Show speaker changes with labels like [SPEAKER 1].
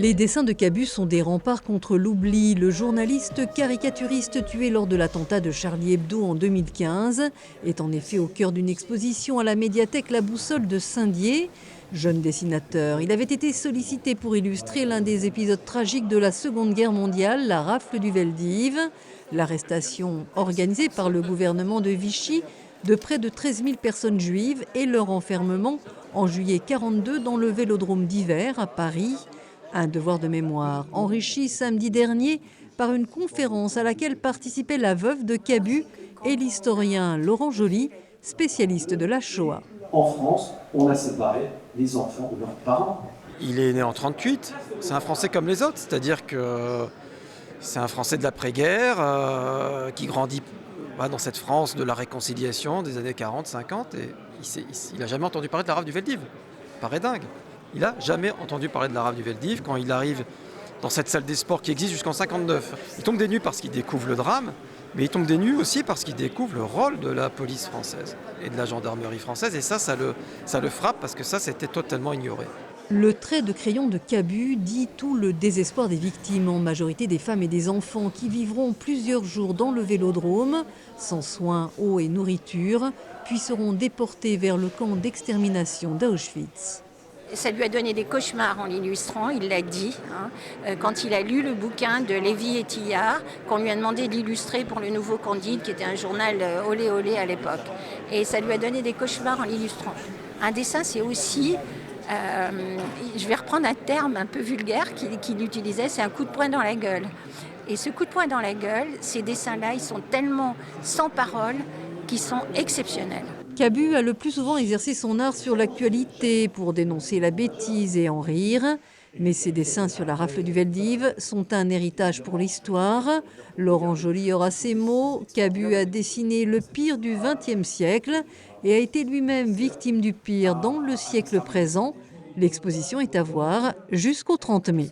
[SPEAKER 1] Les dessins de Cabu sont des remparts contre l'oubli. Le journaliste caricaturiste tué lors de l'attentat de Charlie Hebdo en 2015 est en effet au cœur d'une exposition à la médiathèque La Boussole de Saint-Dié. Jeune dessinateur, il avait été sollicité pour illustrer l'un des épisodes tragiques de la Seconde Guerre mondiale, la rafle du Veldiv. L'arrestation organisée par le gouvernement de Vichy de près de 13 000 personnes juives et leur enfermement en juillet 1942 dans le Vélodrome d'Hiver à Paris. Un devoir de mémoire enrichi samedi dernier par une conférence à laquelle participaient la veuve de Cabu et l'historien Laurent Joly, spécialiste de la Shoah.
[SPEAKER 2] En France, on a séparé les enfants de leurs parents.
[SPEAKER 3] Il est né en 1938, c'est un Français comme les autres, c'est-à-dire que c'est un Français de l'après-guerre qui grandit dans cette France de la réconciliation des années 40-50 et il n'a jamais entendu parler de la rafle du Veldiv. Paraît dingue. Il n'a jamais entendu parler de la rafle du Veldiv quand il arrive dans cette salle des sports qui existe jusqu'en 1959. Il tombe des nues parce qu'il découvre le drame, mais il tombe des nues aussi parce qu'il découvre le rôle de la police française et de la gendarmerie française. Et ça le frappe parce que ça, c'était totalement ignoré.
[SPEAKER 1] Le trait de crayon de Cabu dit tout le désespoir des victimes, en majorité des femmes et des enfants, qui vivront plusieurs jours dans le Vélodrome, sans soins, eau et nourriture, puis seront déportés vers le camp d'extermination d'Auschwitz.
[SPEAKER 4] Ça lui a donné des cauchemars en l'illustrant, il l'a dit, quand il a lu le bouquin de Lévy et Tillard, qu'on lui a demandé d'illustrer pour le Nouveau Candide, qui était un journal olé olé à l'époque. Et ça lui a donné des cauchemars en l'illustrant. Un dessin, c'est aussi, je vais reprendre un terme un peu vulgaire qu'il utilisait, c'est un coup de poing dans la gueule. Et ce coup de poing dans la gueule, ces dessins-là, ils sont tellement sans parole qu'ils sont exceptionnels.
[SPEAKER 1] Cabu a le plus souvent exercé son art sur l'actualité pour dénoncer la bêtise et en rire. Mais ses dessins sur la rafle du Veldiv sont un héritage pour l'histoire. Laurent Joly aura ces mots. Cabu a dessiné le pire du XXe siècle et a été lui-même victime du pire dans le siècle présent. L'exposition est à voir jusqu'au 30 mai.